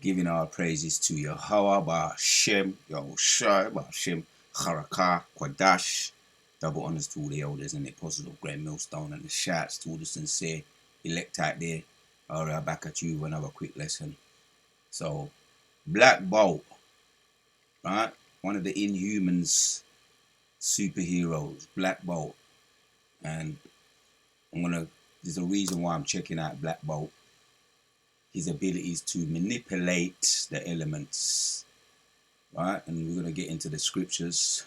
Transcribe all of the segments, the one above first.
Giving our praises to Yahweh, Ba'Shem, Yahushua, Ba'Shem, Harakah, Kwadash. Double honors to all the elders and the apostles of Great Millstone, and the shouts to all the sincere elect out there. All right, back at you with another quick lesson. So, Black Bolt, right? One of the Inhumans superheroes, Black Bolt. And there's a reason why I'm checking out Black Bolt. His abilities to manipulate the elements, right? And we're going to get into the scriptures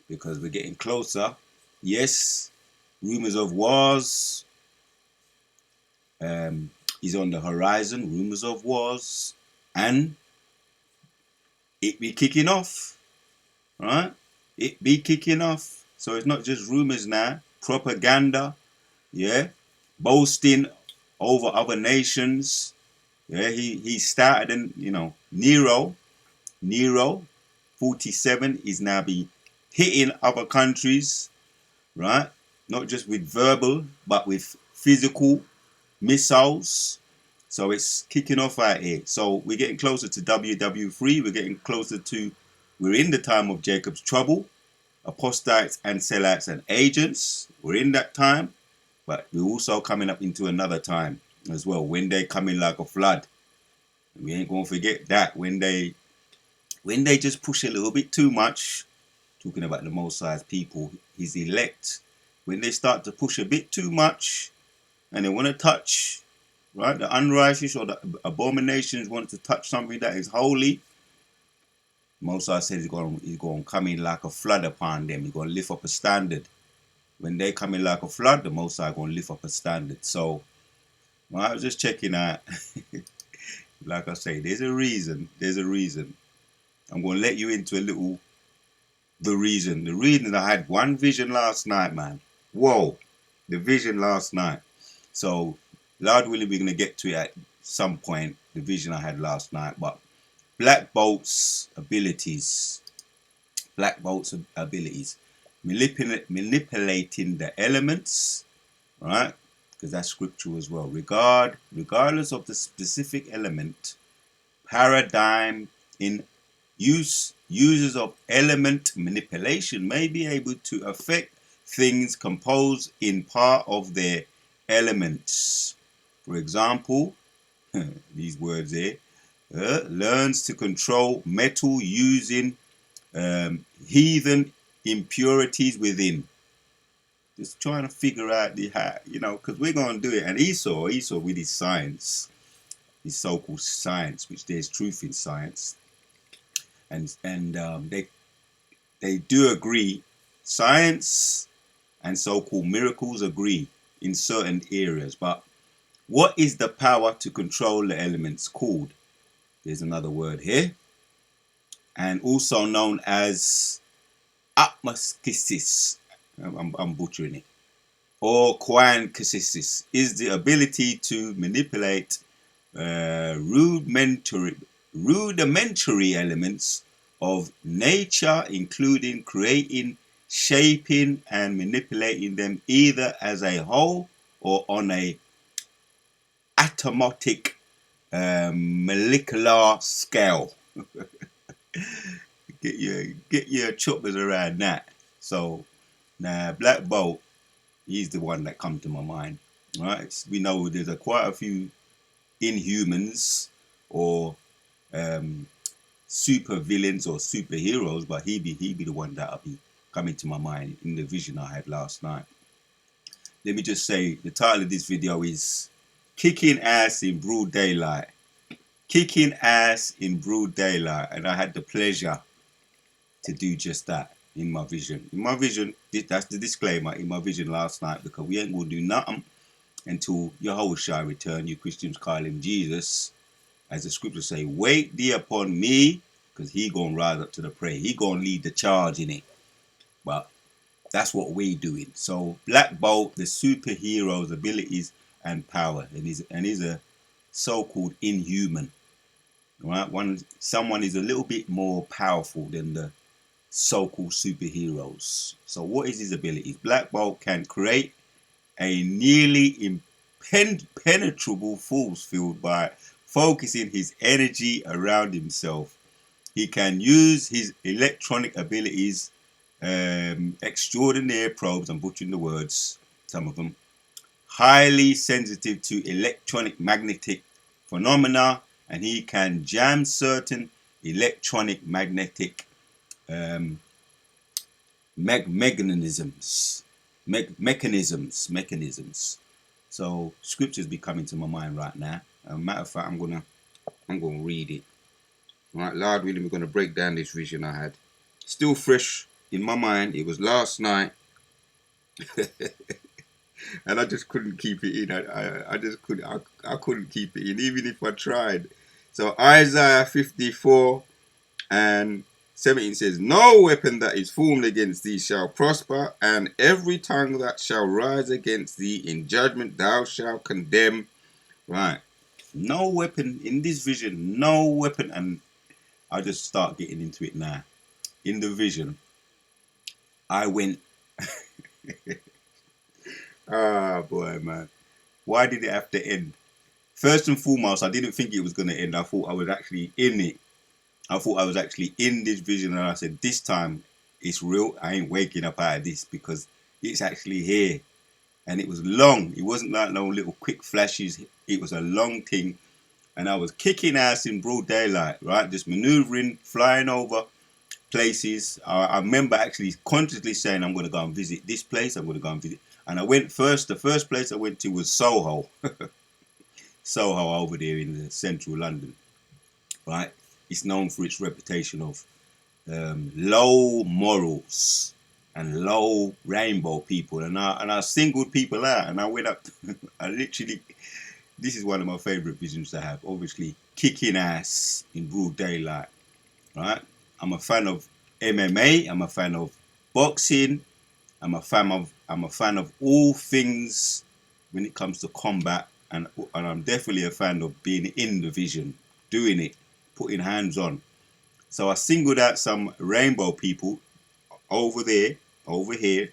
because we're getting closer. Yes, rumors of wars is on the horizon, rumors of wars, and it be kicking off, right? It be kicking off. So it's not just rumors now, propaganda, yeah, boasting over other nations. Yeah, he started, and Nero 47 is now be hitting other countries, right? Not just with verbal, but with physical missiles. So it's kicking off out here. So we're getting closer to WW3. We're in the time of Jacob's trouble, apostates and sellouts and agents. We're in that time, but we're also coming up into another time as well, when they come in like a flood. We ain't gonna forget that when they just push a little bit too much, talking about the Most High's people, his elect, when they start to push a bit too much and they want to touch, right, the unrighteous or the abominations want to touch something that is holy, Most High said he's going to come in like a flood upon them. He's going to lift up a standard. When they come in like a flood, the Most High going to lift up a standard. So, I was just checking out, like I say, there's a reason. I'm going to let you into the reason. The reason I had one vision last night, man. Whoa, the vision last night. So, Lord willing, we're going to get to it at some point, the vision I had last night. But Black Bolt's abilities, manipulating the elements, right? Because that's scriptural as well. Regardless of the specific element, paradigm in use, users of element manipulation may be able to affect things composed in part of their elements. For example, these words here, learns to control metal using heathen impurities within. Just trying to figure out because we're going to do it. And Esau with his science, his so-called science, which there's truth in science, and they do agree. Science and so-called miracles agree in certain areas, but what is the power to control the elements called? There's another word here, and also known as atmoskisis. I'm butchering it. Or quankisis is the ability to manipulate rudimentary elements of nature, including creating, shaping, and manipulating them either as a whole or on a atomic molecular scale. get your choppers around that. So now Black Bolt, he's the one that come to my mind, right? We know there's quite a few Inhumans or super villains or superheroes, but he be the one that'll be coming to my mind in the vision I had last night. Let me just say the title of this video is Kicking Ass in Broad Daylight. Kicking ass in broad daylight, and I had the pleasure to do just that in my vision. In my vision, that's the disclaimer, in my vision last night, because we ain't gonna do nothing until Yahushua return. You Christians call him Jesus. As the scriptures say, wait thee upon me, because he gonna rise up to the prey. He gonna lead the charge in it. But that's what we doing. So Black Bolt, the superhero's abilities and power, and he's a so-called Inhuman. Right? Someone is a little bit more powerful than the so-called superheroes. So what is his abilities? Black Bolt can create a nearly impenetrable force field by focusing his energy around himself. He can use his electronic abilities, extraordinary probes, I'm butchering the words, some of them, highly sensitive to electronic magnetic phenomena, and he can jam certain electronic magnetic um, mechanisms. So scriptures be coming to my mind right now. Matter of fact, I'm gonna read it. All right, Lord willing, we're gonna break down this vision I had. Still fresh in my mind. It was last night, and I just couldn't keep it in. I just couldn't. I couldn't keep it in, even if I tried. So Isaiah 54 and 17 says, "No weapon that is formed against thee shall prosper, and every tongue that shall rise against thee in judgment thou shalt condemn." Right. No weapon in this vision, no weapon. And I'll just start getting into it now. In the vision, I went, ah, boy, man. Why did it have to end? First and foremost, I didn't think it was going to end. I thought I was actually in it. I thought I was actually in this vision, and I said, this time it's real. I ain't waking up out of this, because it's actually here. And it was long. It wasn't like no little quick flashes. It was a long thing. And I was kicking ass in broad daylight, right? Just maneuvering, flying over places. I remember actually consciously saying, I'm going to go and visit this place. I'm going to go and visit. And I went first. The first place I went to was Soho. Soho over there in central London, right? It's known for its reputation of low morals and low rainbow people. And I singled people out, and I went up. I literally, this is one of my favorite visions to have. Obviously, kicking ass in broad daylight, right? I'm a fan of MMA. I'm a fan of boxing. I'm a fan of all things when it comes to combat, and I'm definitely a fan of being in the vision, doing it, putting hands on. So I singled out some rainbow people over there, over here,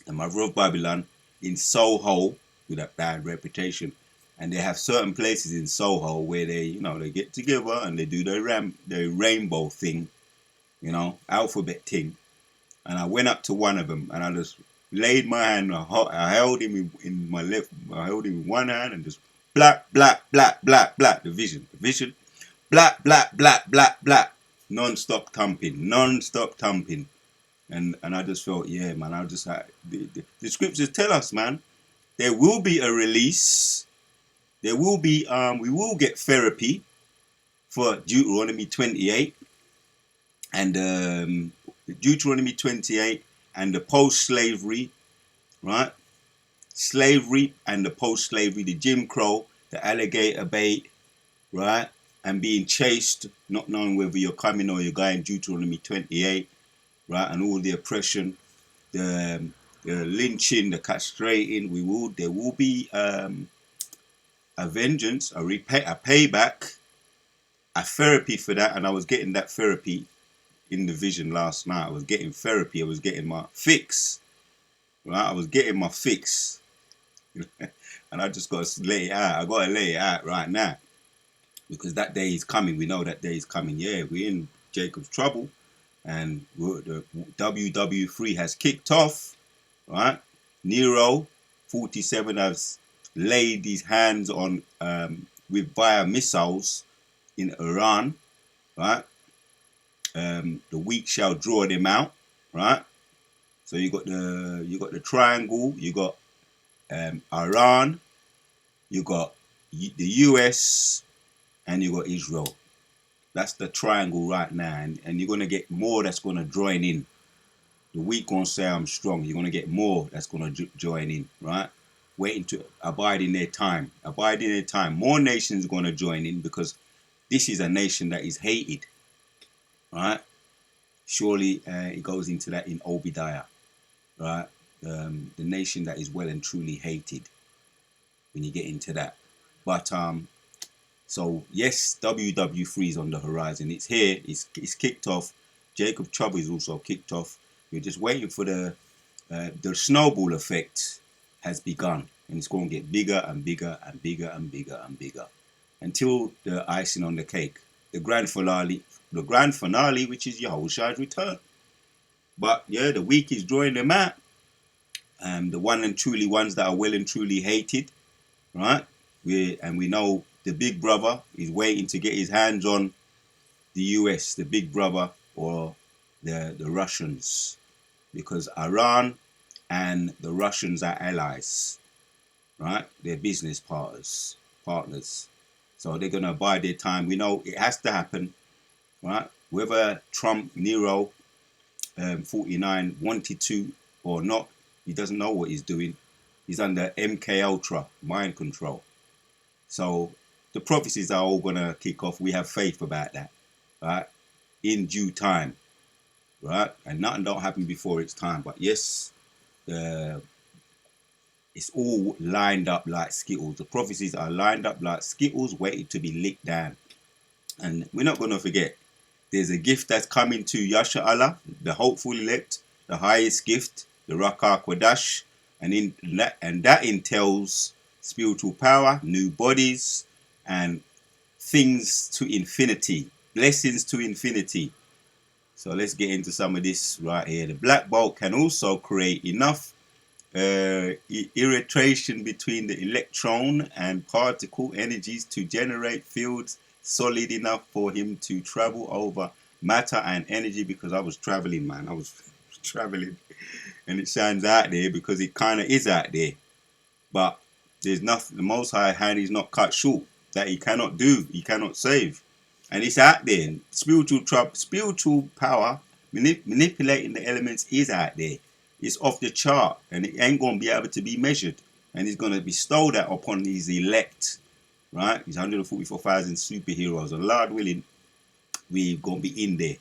the Mother of Babylon, in Soho, with a bad reputation. And they have certain places in Soho where they get together and they do their rainbow thing, alphabet thing. And I went up to one of them and I just laid my hand, I held him in my left, I held him in one hand and just black, black, black, black, black, the vision, black, black, black, black, black, non-stop thumping. And I just felt, yeah, man, I just had, the scriptures tell us, man, there will be a release. There will be, we will get therapy for Deuteronomy 28 and Deuteronomy 28 and the post-slavery, right? Slavery and the post-slavery, the Jim Crow, the alligator bait, right? And being chased, not knowing whether you're coming or you're going, Deuteronomy 28, right? And all the oppression, the lynching, the castrating, there will be a vengeance, a payback, a therapy for that. And I was getting that therapy in the vision last night. I was getting therapy. I was getting my fix, right? I was getting my fix. And I just got to let it out. I got to let it out right now, because that day is coming. We know that day is coming. Yeah, we're in Jacob's trouble, and the WW3 has kicked off, right? Nero 47 has laid his hands on via missiles in Iran, right? The weak shall draw them out, right? So you got the triangle, you got Iran, you got the US, and you got Israel. That's the triangle right now, and you're gonna get more that's gonna join in. The weak gonna say I'm strong. You're gonna get more that's gonna join in, right? Waiting to abide in their time. Abide in their time. More nations are gonna join in, because this is a nation that is hated, right? Surely it goes into that in Obadiah, right? The nation that is well and truly hated, when you get into that. But so yes, WW3 is on the horizon. It's here. It's kicked off. Jacob Trouble is also kicked off. We're just waiting for the snowball effect has begun, and it's going to get bigger and bigger and bigger and bigger and bigger. until the icing on the cake, the grand finale, which is Yahushua's return. But yeah, the week is drawing them out. The one and truly ones that are well and truly hated, right? We know the big brother is waiting to get his hands on the US, the big brother, or the Russians, because Iran and the Russians are allies, right? They're business partners. So they're gonna bide their time. We know it has to happen, right? Whether Trump, Nero, 49 wanted to or not, he doesn't know what he's doing. He's under MK Ultra, mind control. So the prophecies are all gonna kick off. We have faith about that, right? In due time, right? And nothing don't happen before its time. But yes, it's all lined up like Skittles. The prophecies are lined up like Skittles, waiting to be licked down. And we're not gonna forget, there's a gift that's coming to Yasha Allah, the hopeful elect, the highest gift, the Rakah Kodash, and that entails spiritual power, new bodies, and things to infinity, blessings to infinity. So let's get into some of this right here. The black bolt can also create enough irritation between the electron and particle energies to generate fields solid enough for him to travel over matter and energy. Because I was traveling, man. I was traveling, and it sounds out there because it kind of is out there. But there's nothing. The Most High hand is not cut short. That he cannot do. He cannot save. And it's out there. Spiritual power, manipulating the elements is out there. It's off the chart, and it ain't going to be able to be measured. And it's going to bestow that upon these elect, right? These 144,000 superheroes. And Lord willing, we're going to be in there,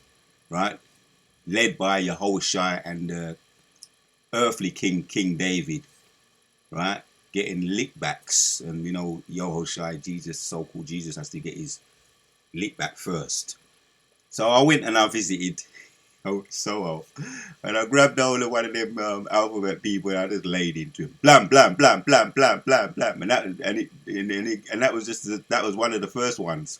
right? Led by Yahushua and the earthly King David, right? Getting lickbacks. And we know Yahushua, Jesus, so-called Jesus, has to get his lick back first. So I went and I visited and I grabbed hold of one of them alphabet people and I just laid into him. Blam, blam, blam, blam, blam, blam, blam. And that was one of the first ones.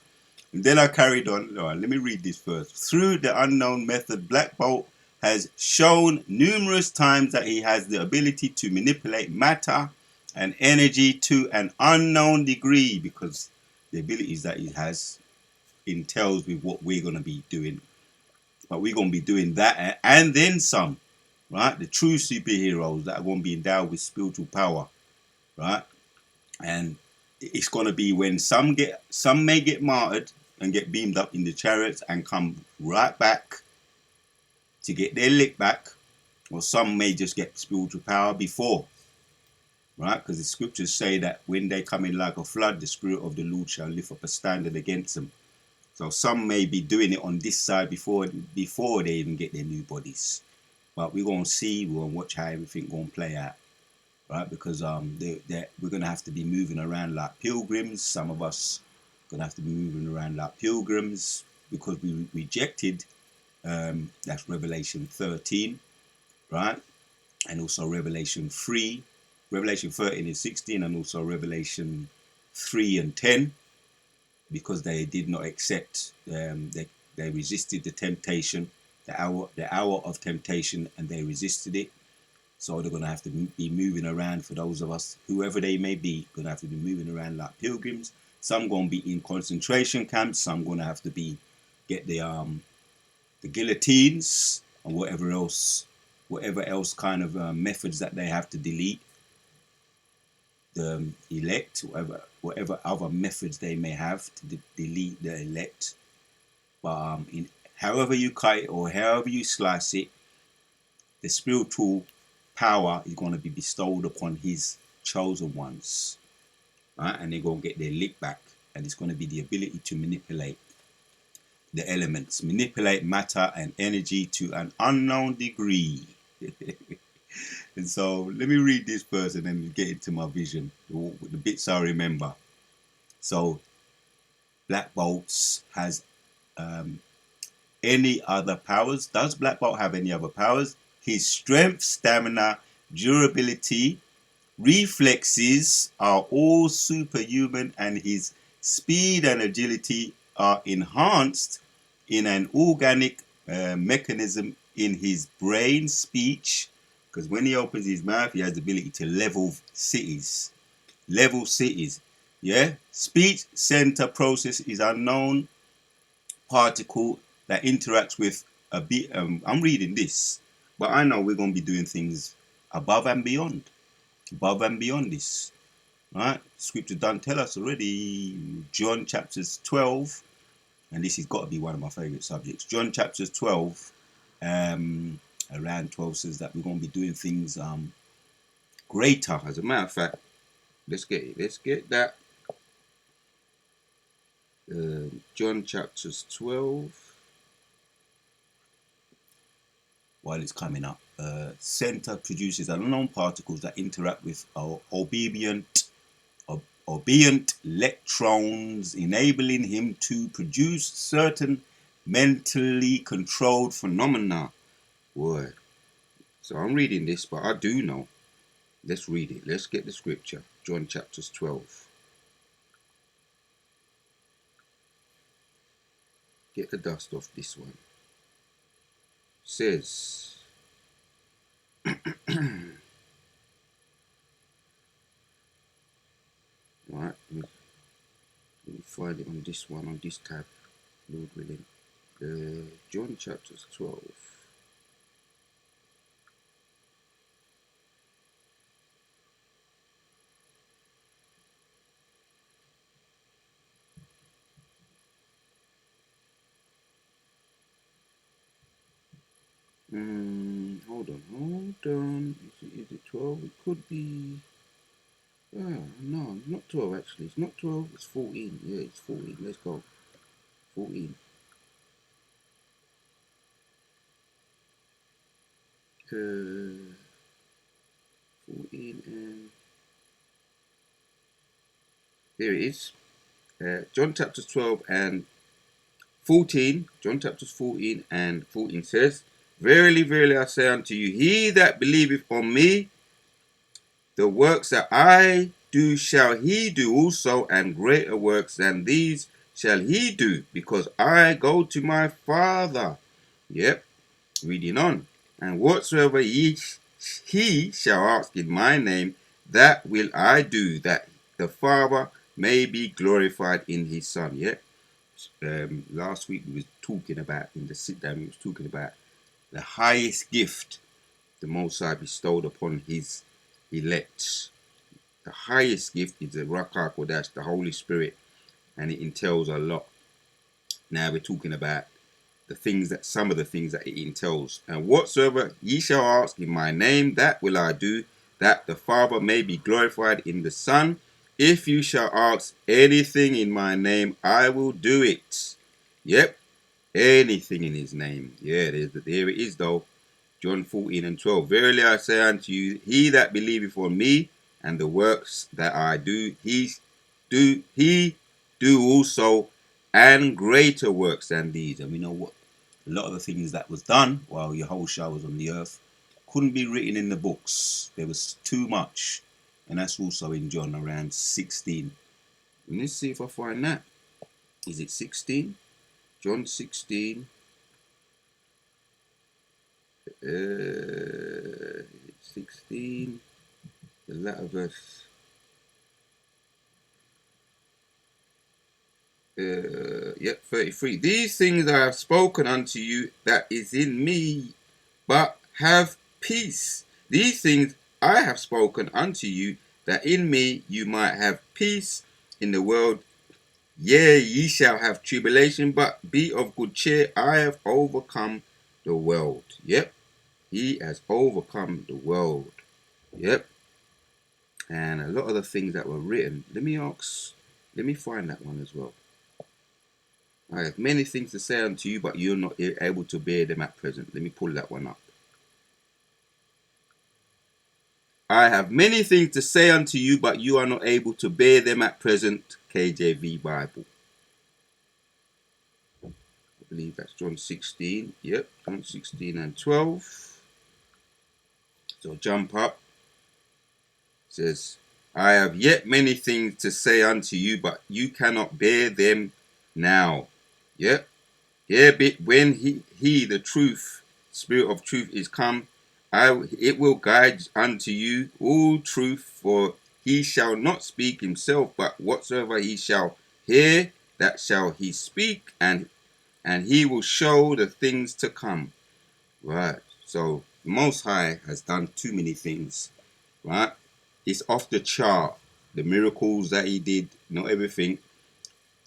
And then I carried on. All right, let me read this first. Through the unknown method, Black Bolt has shown numerous times that he has the ability to manipulate matter and energy to an unknown degree, because the abilities that he has entails with what we're going to be doing. But we're going to be doing that and then some, right? The true superheroes that are going to be endowed with spiritual power, right? And it's going to be when some may get martyred and get beamed up in the chariots and come right back to get their lick back, or some may just get spiritual power before, right? Because the scriptures say that when they come in like a flood, the spirit of the Lord shall lift up a standard against them. So some may be doing it on this side before they even get their new bodies. But we're going to see, we're going to watch how everything going to play out, right? Because we're going to have to be moving around like pilgrims. Some of us are going to have to be moving around like pilgrims because we rejected, that's Revelation 13, right? And also Revelation 3, Revelation 13 and 16, and also Revelation 3 and 10. Because they did not accept, they resisted the temptation, the hour of temptation, and they resisted it. So they're going to have to be moving around. For those of us, whoever they may be, going to have to be moving around like pilgrims. Some going to be in concentration camps. Some going to have to get the guillotines and whatever else kind of methods that they have to delete. The elect, whatever other methods they may have to delete the elect. But in however you cut it or however you slice it, the spiritual power is going to be bestowed upon his chosen ones, right? And they're going to get their lick back, and it's going to be the ability to manipulate the elements, manipulate matter and energy to an unknown degree. And so let me read this first and then get into my vision, the bits I remember. So Black Bolts has any other powers? Does Black Bolt have any other powers? His strength, stamina, durability, reflexes are all superhuman, and his speed and agility are enhanced in an organic mechanism in his brain speech, because when he opens his mouth, he has the ability to level cities. Level cities. Yeah? Speech center process is unknown particle that interacts with a bit. I'm reading this, but I know we're going to be doing things above and beyond. Above and beyond this. Right? Scripture done tell us already. John chapters 12, and this has got to be one of my favorite subjects. John chapters 12, around 12 says that we're going to be doing things greater. As a matter of fact, let's get that. John chapters 12. While it's coming up, center produces unknown particles that interact with our obedient electrons, enabling him to produce certain mentally controlled phenomena. Boy, so I'm reading this, but I do know. Let's read it. Let's get the scripture. John chapters 12. Get the dust off this one. Says, right, let me find it on this one, on this tab, Lord willing. John chapters 12. Hold on. Is it 12? It could be. No, not 12 actually. It's not 12, it's 14. Yeah, it's 14. Let's go. 14. 14 and. There it is. John chapters 12 and 14. John chapters 14 and 14 says, Verily, verily, I say unto you, he that believeth on me, the works that I do shall he do also, and greater works than these shall he do, because I go to my Father. Yep, reading on. And whatsoever he shall ask in my name, that will I do, that the Father may be glorified in his Son. Yep. Last week we was talking about, in the sit down, we was talking about the highest gift the Most High bestowed upon his elect. The highest gift is the Ruach HaKodesh, the Holy Spirit, and it entails a lot. Now we're talking about some of the things that it entails. And whatsoever ye shall ask in my name, that will I do, that the Father may be glorified in the Son. If you shall ask anything in my name, I will do it. Yep, anything in his name. Yeah, there it is though. John 14 and 12. Verily I say unto you, he that believeth on me, and the works that I do, he do also, and greater works than these. And we know what a lot of the things that was done while Yahushua was on the earth couldn't be written in the books. There was too much. And that's also in John around 16. Let's see if I find that. Is it 16? John 16. 16. The latter verse. Yep, 33. These things I have spoken unto you that is in me, but have peace. These things I have spoken unto you, that in me you might have peace. In the world, yea, ye shall have tribulation, but be of good cheer. I have overcome the world. Yep, he has overcome the world. Yep. And a lot of the things that were written, let me find that one as well. I have many things to say unto you, but you're not able to bear them at present. Let me pull that one up. I have many things to say unto you, but you are not able to bear them at present. KJV Bible. I believe that's John 16. Yep, John 16 and 12. So jump up. It says, I have yet many things to say unto you, but you cannot bear them now. Yep. Yeah, but when he the truth, spirit of truth is come, it will guide unto you all truth, for he shall not speak himself, but whatsoever he shall hear, that shall he speak, and he will show the things to come. Right. So the Most High has done too many things. Right. It's off the chart. The miracles that he did, not everything.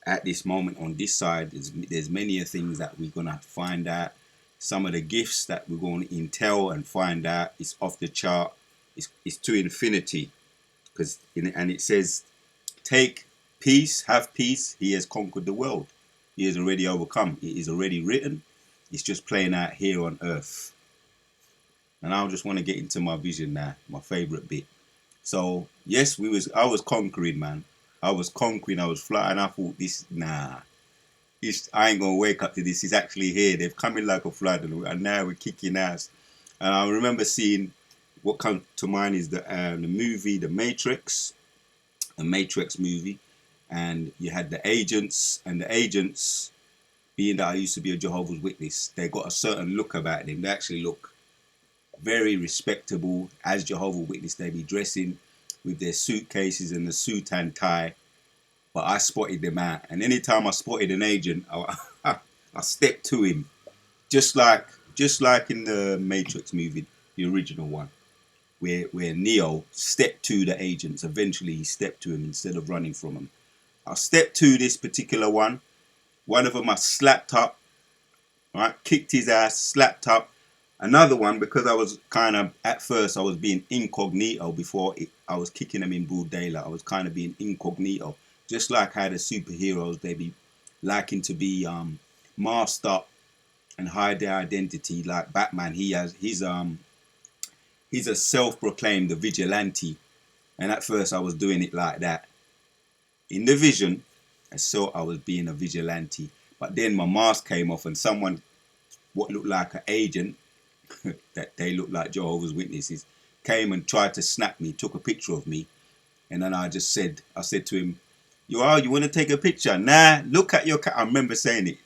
At this moment on this side, there's many things that we're gonna have to find out. Some of the gifts that we're going to intel and find out is off the chart. It's to infinity, and it says, "Take peace, have peace. He has conquered the world. He has already overcome. It is already written. It's just playing out here on earth." And I just want to get into my vision now, my favorite bit. So yes, I was conquering, man. I was conquering. I was flying. I thought this, nah. I ain't gonna wake up to this. He's actually here. They've come in like a flood, and now we're kicking ass. And I remember seeing what comes to mind is the movie, the Matrix movie, and you had the agents, and the agents, being that I used to be a Jehovah's Witness, they got a certain look about them. They actually look very respectable as Jehovah's Witness. They be dressing with their suitcases and the suit and tie. But I spotted them out, and anytime I spotted an agent, I stepped to him, just like in the Matrix movie, the original one, where Neo stepped to the agents. Eventually, he stepped to him instead of running from him. I stepped to this particular one. One of them I slapped up, right? Kicked his ass, slapped up. Another one, because I was kind of, at first I was being incognito before I was kicking them in broad daylight. I was kind of being incognito, just like how the superheroes, they be liking to be masked up and hide their identity. Like Batman, he's a self-proclaimed vigilante, and at first I was doing it like that. In the vision, I saw I was being a vigilante, but then my mask came off, and someone, what looked like an agent, that they looked like Jehovah's Witnesses, came and tried to snap me, took a picture of me, and then I said to him, you want to take a picture? Nah, look at your I remember saying it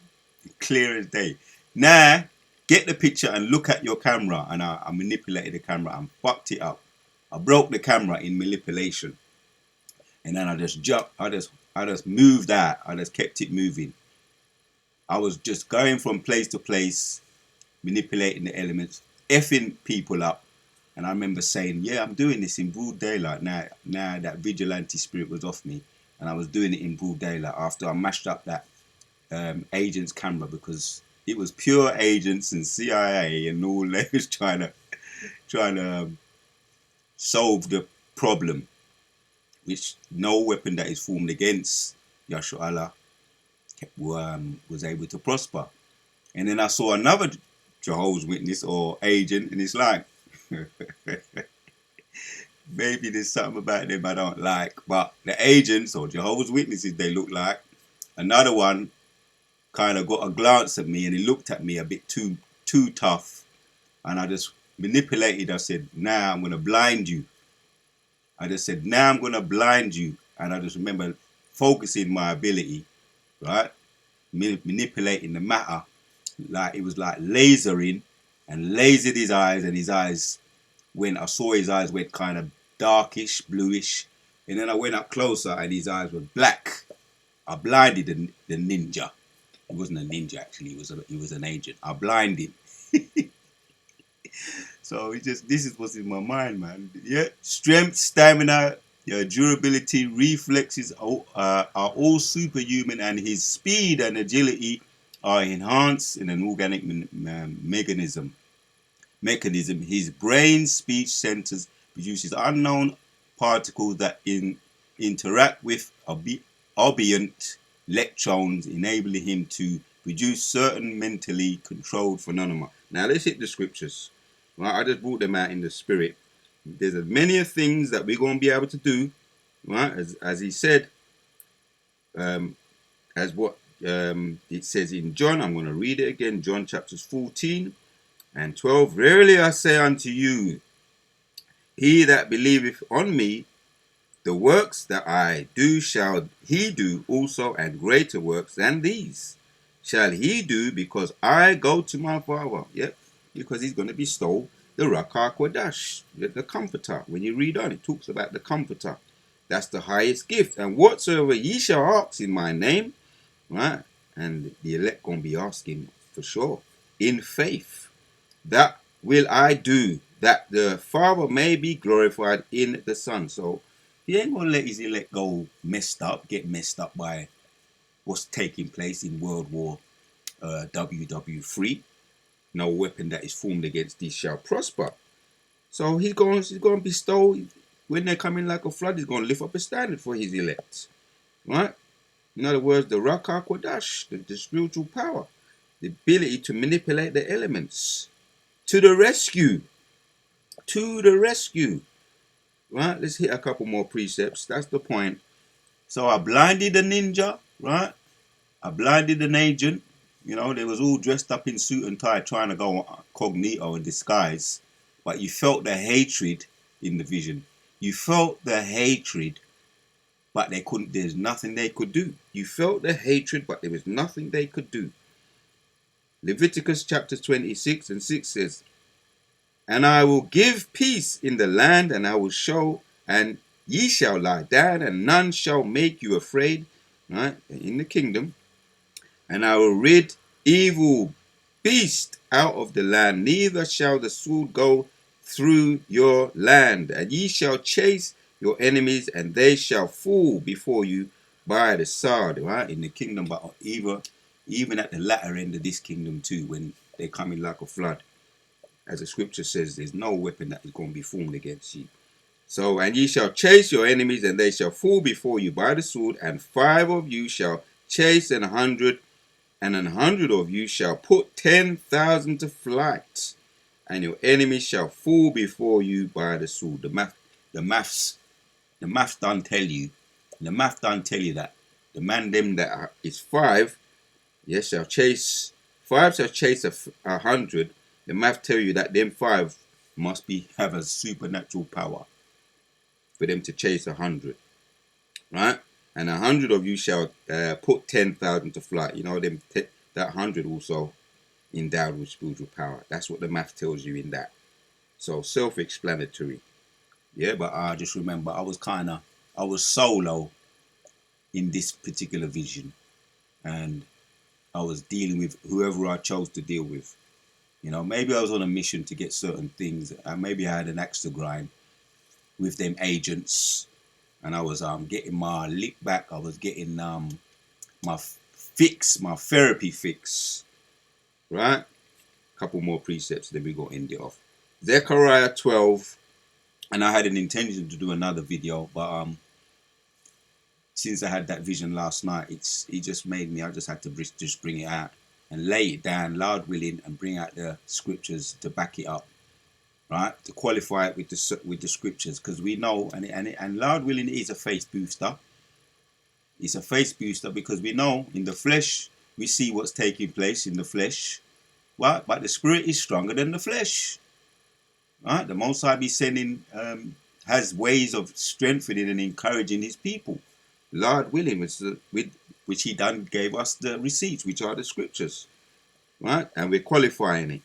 clear as day. Nah, get the picture and look at your camera. And I manipulated the camera and fucked it up. I broke the camera in manipulation, and then I just jumped. I just moved that. I just kept it moving. I was just going from place to place, manipulating the elements, effing people up. And I remember saying, yeah, I'm doing this in broad daylight. Now that vigilante spirit was off me, and I was doing it in broad daylight after I mashed up that agent's camera, because it was pure agents and CIA and all. They was trying to solve the problem, which no weapon that is formed against Yahshua Allah was able to prosper. And then I saw another Jehovah's Witness or agent, and it's like, maybe there's something about them I don't like. But the agents or Jehovah's Witnesses, they look like. Another one kind of got a glance at me, and he looked at me a bit too tough. And I just manipulated. I said, nah, I'm going to blind you. I just said, nah, I'm going to blind you. And I just remember focusing my ability, right? Manipulating the matter. Like it was like lasering, and lasered his eyes, and his eyes I saw his eyes went kind of darkish, bluish. And then I went up closer, and his eyes were black. I blinded the ninja. He wasn't a ninja, actually. He was an agent. I blinded. So this is what's in my mind, man. Yeah, strength, stamina, durability, reflexes are all superhuman, and his speed and agility are enhanced in an organic mechanism. His brain speech centers produces unknown particles that interact with ambient electrons, enabling him to produce certain mentally controlled phenomena. Now let's hit the scriptures. Right, I just brought them out in the spirit. There's many things that we're going to be able to do, right? As he said, as what it says in John. I'm going to read it again. John chapters 14 and 12. Verily I say unto you, he that believeth on me, The works that I do shall he do also, and greater works than these shall he do, because I go to my Father. Yep, because he's going to bestow the Ruach HaKodesh, the Comforter. When you read on, it talks about the Comforter. That's the highest gift. And whatsoever ye shall ask in my name, right? And the elect going to be asking for sure, in faith, that will I do, that the Father may be glorified in the Son. So he ain't going to let his elect go get messed up by what's taking place in World War WW3. No weapon that is formed against thee shall prosper. So he's going to bestow, when they're coming like a flood, he's going to lift up a standard for his elect. Right? In other words, the Ruach HaKodesh, the spiritual power, the ability to manipulate the elements. To the rescue. To the rescue. Right? Let's hit a couple more precepts. That's the point. So I blinded the ninja, right? I blinded an agent. You know, they was all dressed up in suit and tie trying to go cognito in disguise. But you felt the hatred in the vision. You felt the hatred, but there's nothing they could do. You felt the hatred, but there was nothing they could do. Leviticus chapter 26 and 6 says, and I will give peace in the land, and I will show, and ye shall lie down, and none shall make you afraid, right, in the kingdom. And I will rid evil beast out of the land, neither shall the sword go through your land. And ye shall chase your enemies, and they shall fall before you by the sword, right, in the kingdom, but even at the latter end of this kingdom too, when they come in like a flood. As the scripture says, there's no weapon that is going to be formed against you. So, and ye shall chase your enemies, and they shall fall before you by the sword, and 5 of you shall chase 100, and 100 of you shall put 10,000 to flight, and your enemies shall fall before you by the sword. The maths done tell you. The math done tell you that the man them that is 5, yes, shall chase 5 shall chase 100. The math tell you that them 5 must have a supernatural power for them to chase 100, right? And 100 of you shall put 10,000 to flight. You know, them that 100 also endowed with spiritual power. That's what the math tells you in that. So self-explanatory. Yeah, but I just remember I was solo in this particular vision, and I was dealing with whoever I chose to deal with. You know, maybe I was on a mission to get certain things, and maybe I had an axe to grind with them agents, and I was getting my lick back. I was getting my therapy fix. Right? Couple more precepts, then we go end it off. Zechariah 12. And I had an intention to do another video, but since I had that vision last night, it just made me. I just had to just bring it out and lay it down, Lord willing, and bring out the scriptures to back it up, right? To qualify it with the scriptures, because we know, and Lord willing, it is a faith booster. It's a faith booster because we know in the flesh we see what's taking place in the flesh, right? But the spirit is stronger than the flesh, right? The Most High be sending has ways of strengthening and encouraging His people. Lord willing, which He done gave us the receipts, which are the scriptures, right? And we're qualifying it.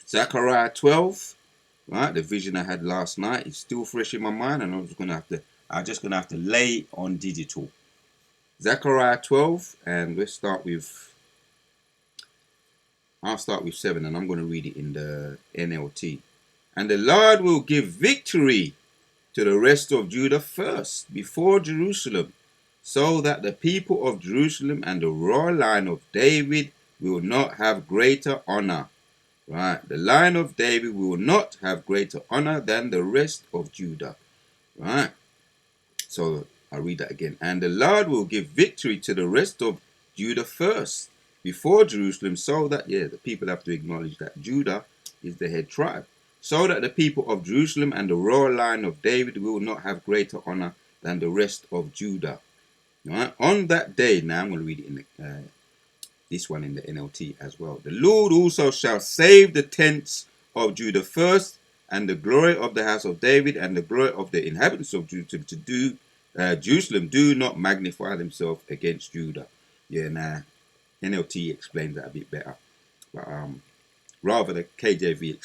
Zechariah 12, right? The vision I had last night is still fresh in my mind, and I'm just gonna have to lay it on digital. Zechariah 12, and I'll start with 7, and I'm going to read it in the NLT. And the Lord will give victory to the rest of Judah first, before Jerusalem, so that the people of Jerusalem and the royal line of David will not have greater honor. Right? The line of David will not have greater honor than the rest of Judah. Right? So I'll read that again. And the Lord will give victory to the rest of Judah first, before Jerusalem, so that, the people have to acknowledge that Judah is the head tribe, so that the people of Jerusalem and the royal line of David will not have greater honor than the rest of Judah. Right? On that day, now I'm going to read it in this one in the NLT as well. The Lord also shall save the tents of Judah first, and the glory of the house of David, and the glory of the inhabitants of Jerusalem do not magnify themselves against Judah. Yeah, nah, NLT explains that a bit better. But rather the KJV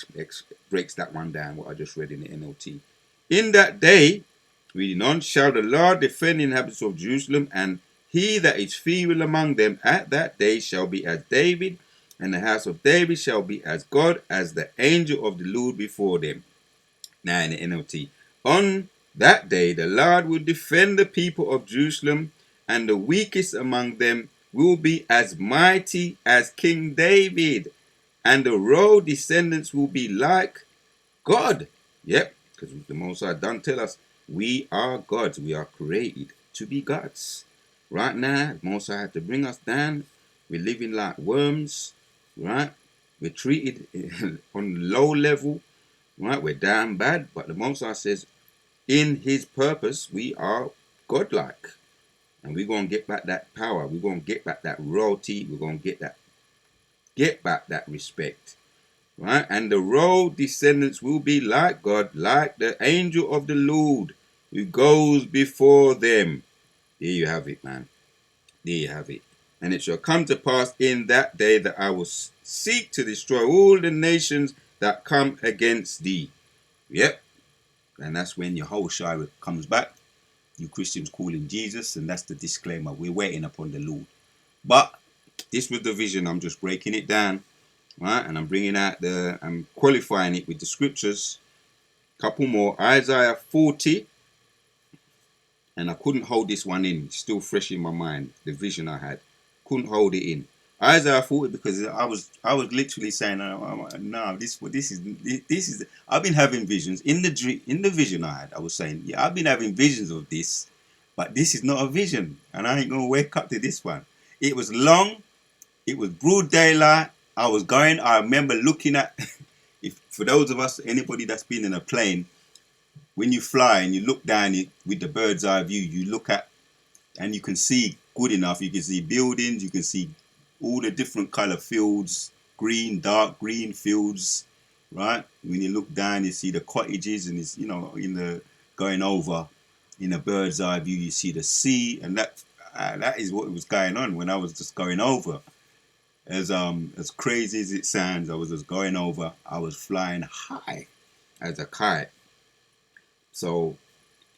breaks that one down, what I just read in the NLT. In that day, reading on, shall the Lord defend the inhabitants of Jerusalem, and he that is feeble among them at that day shall be as David, and the house of David shall be as God, as the angel of the Lord before them. Now in the NLT, on that day the Lord will defend the people of Jerusalem, and the weakest among them will be as mighty as King David, and the royal descendants will be like God. Yep, because the Most High done tell us we are gods. We are created to be gods. Right now, the Most High had to bring us down. We're living like worms, right? We're treated on low level, right? We're damn bad, but the Most High says in his purpose we are godlike. And we're going to get back that power. We're going to get back that royalty. We're going to get back that respect. Right? And the royal descendants will be like God, like the angel of the Lord who goes before them. There you have it, man. There you have it. And it shall come to pass in that day that I will seek to destroy all the nations that come against thee. Yep. And that's when Yahushua comes back. You Christians call him Jesus, and that's the disclaimer. We're waiting upon the Lord. But this was the vision. I'm just breaking it down, right? And I'm bringing out I'm qualifying it with the scriptures. Couple more. Isaiah 40. And I couldn't hold this one in. It's still fresh in my mind. The vision I had. Couldn't hold it in. Isaiah 40, because I was literally saying, no, this is. I've been having visions in the vision I had. I was saying, yeah, I've been having visions of this, but this is not a vision, and I ain't gonna wake up to this one. It was long. It was broad daylight. I remember looking at. If for those of us, anybody that's been in a plane, when you fly and you look down it with the bird's eye view, you look at and you can see good enough. You can see buildings. You can see all the different color fields, green, dark green fields, right? When you look down, you see the cottages, and it's, in the going over in a bird's eye view, you see the sea, and that is what was going on when I was just going over. As crazy as it sounds, I was just going over. I was flying high as a kite. So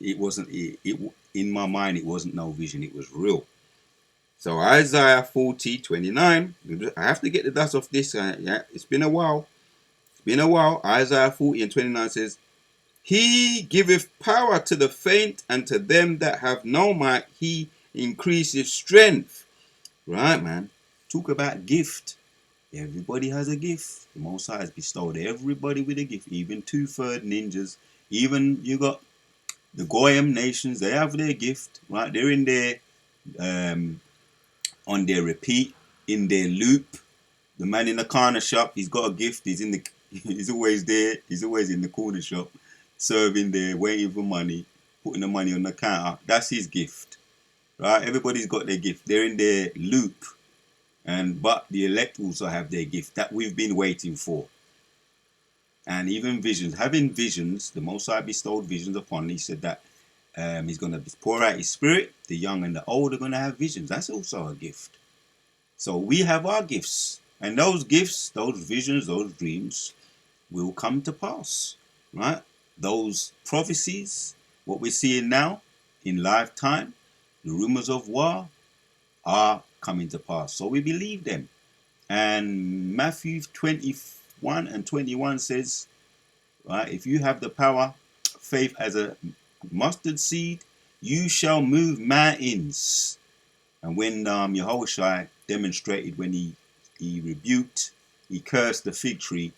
it wasn't. It in my mind, it wasn't no vision. It was real. So Isaiah 40:29. I have to get the dust off this. Yeah, it's been a while. Isaiah 40:29 says, He giveth power to the faint, and to them that have no might, he increaseth strength. Right, man. Talk about gift. Everybody has a gift. The Most High has bestowed everybody with a gift. Even 2/3 ninjas. Even you got the Goyim nations. They have their gift. Right, they're in their on their repeat, in their loop. The man in the corner shop, he's got a gift. He's always there. He's always in the corner shop, serving there, waiting for money, putting the money on the counter. That's his gift, right? Everybody's got their gift. They're in their loop, but the elect also have their gift that we've been waiting for. And even visions, having visions, the Most High bestowed visions upon. He said that he's going to pour out his spirit. The young and the old are going to have visions. That's also a gift. So we have our gifts. And those gifts, those visions, those dreams will come to pass. Right? Those prophecies, what we're seeing now in lifetime, the rumors of war are coming to pass. So we believe them. And Matthew 21:21 says, right, if you have the power, faith as a mustard seed, you shall move mountains. And when Yahushua demonstrated, when he rebuked, he cursed the fig tree,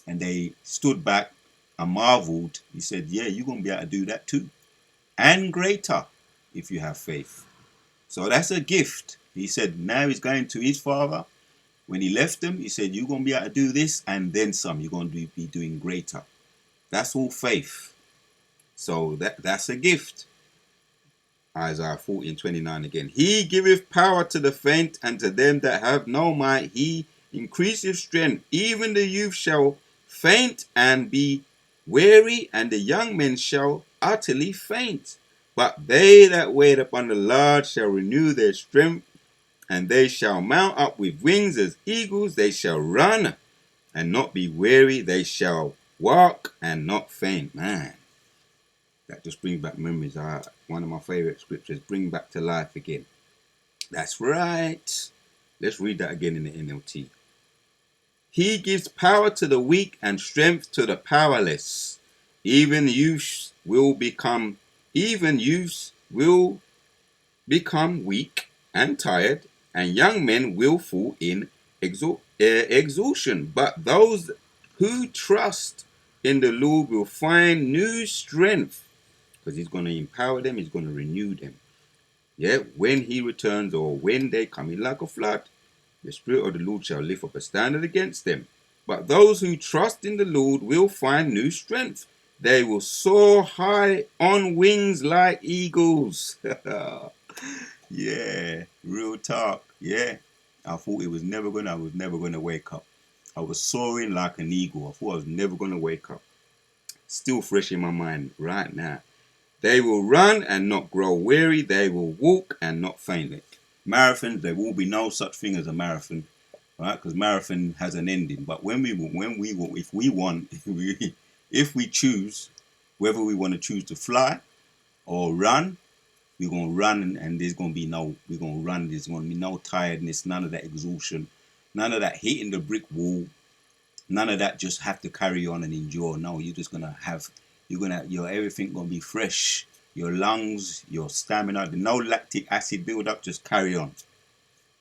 and they stood back and marveled, he said, yeah, you're going to be able to do that too. And greater, if you have faith. So that's a gift. He said, now he's going to his father. When he left them, he said, you're going to be able to do this and then some. You're going to be doing greater. That's all faith. So that's a gift. Isaiah 14:29 again. He giveth power to the faint, and to them that have no might he increaseth strength. Even the youth shall faint and be weary, and the young men shall utterly faint. But they that wait upon the Lord shall renew their strength, and they shall mount up with wings as eagles. They shall run and not be weary. They shall walk and not faint. Man, that just brings back memories. One of my favorite scriptures, bring back to life again. That's right. Let's read that again in the NLT. He gives power to the weak and strength to the powerless. Even youths will become weak and tired, and young men will fall in exhaustion. But those who trust in the Lord will find new strength, because he's going to empower them, he's going to renew them. Yeah, when he returns, or when they come in like a flood, the Spirit of the Lord shall lift up a standard against them. But those who trust in the Lord will find new strength. They will soar high on wings like eagles. Yeah, real talk. Yeah, I thought I was never gonna wake up. I was soaring like an eagle. I thought I was never gonna wake up. Still fresh in my mind right now. They will run and not grow weary. They will walk and not faint. Marathons, there will be no such thing as a marathon, right? Because marathon has an ending. But if we want, if we choose whether we want to choose to fly or run, we're gonna run, and there's gonna be no. We're gonna run. There's gonna be no tiredness, none of that exhaustion, none of that hitting the brick wall, none of that. Just have to carry on and endure. No, you're just gonna have. Your everything gonna be fresh. Your lungs, your stamina, no lactic acid build up. Just carry on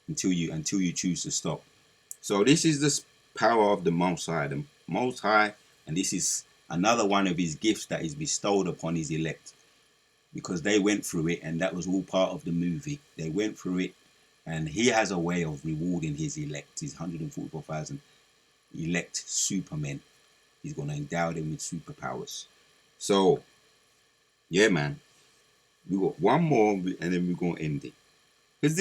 until you choose to stop. So this is the power of the Most High, and this is another one of his gifts that is bestowed upon his elect, because they went through it, and that was all part of the movie. They went through it, and he has a way of rewarding his elect, his 144,000 elect supermen. He's going to endow them with superpowers. So, yeah, man, we got one more, and then we're going to end it. Because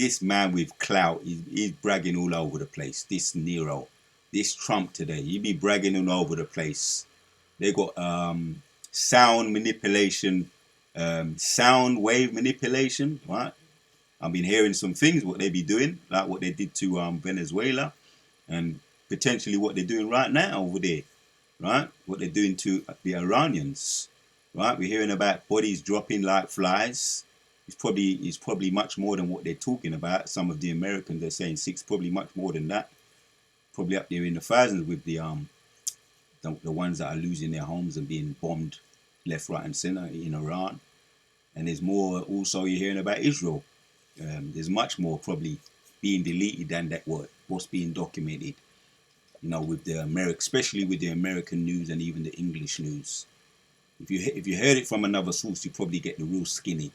this man with clout, he's bragging all over the place. This Nero, this Trump today, he be bragging all over the place. They got sound manipulation, sound wave manipulation, right? I've been hearing some things what they be doing, like what they did to Venezuela, and potentially what they're doing right now over there, right? What they're doing to the Iranians, right? We're hearing about bodies dropping like flies. It's probably much more than what they're talking about. Some of the Americans are saying six, probably much more than that. Probably up there in the thousands with the ones that are losing their homes and being bombed left, right, and center in Iran. And there's more also you're hearing about Israel. There's much more probably being deleted than that what's being documented. You know, with the especially with the American news and even the English news. If you heard it from another source, you probably get the real skinny.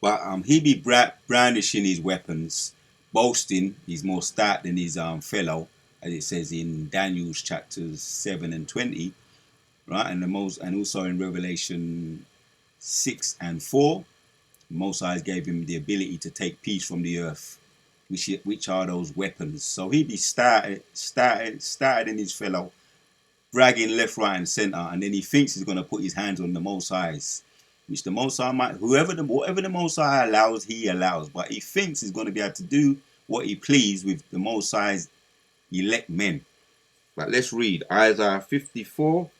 But he be brandishing his weapons, boasting he's more stout than his fellow, as it says in Daniel's chapters 7 and 20, right? And also in Revelation 6 and 4, Most High gave him the ability to take peace from the earth, which are those weapons. So he be started in his fellow, bragging left, right, and center, and then he thinks he's gonna put his hands on the Most High's, which the Most High might, whatever the Most High allows, he allows. But he thinks he's gonna be able to do what he please with the Most High's elect men. But let's read Isaiah 54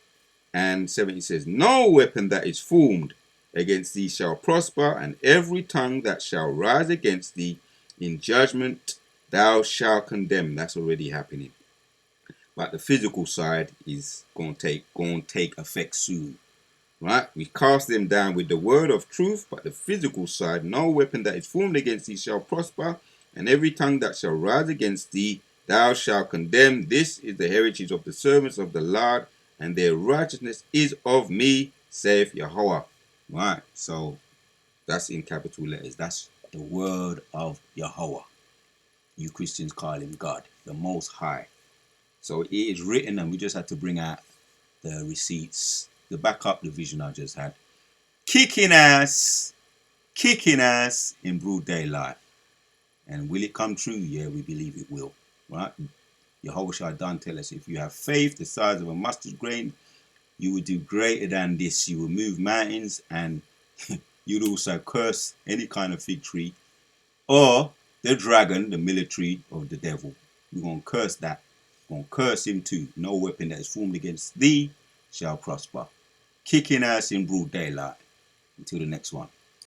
and 7. It says, no weapon that is formed against thee shall prosper, and every tongue that shall rise against thee in judgment thou shalt condemn. That's already happening. But the physical side is going to take effect soon. Right? We cast them down with the word of truth, but the physical side, no weapon that is formed against thee shall prosper, and every tongue that shall rise against thee thou shalt condemn. This is the heritage of the servants of the Lord, and their righteousness is of me, saith Yahweh. Right, so that's in capital letters. That's the word of Yahweh. You Christians call him God, the Most High. So it is written, and we just had to bring out the receipts to back up the vision I just had. Kicking ass in broad daylight. And will it come true? Yeah, we believe it will. Right? Yahushua done tell us, if you have faith the size of a mustard grain, you will do greater than this. You will move mountains, and you'd also curse any kind of fig tree or the dragon, the military of the devil. We're going to curse that. We're going to curse him too. No weapon that is formed against thee shall prosper. Kicking ass in broad daylight. Until the next one.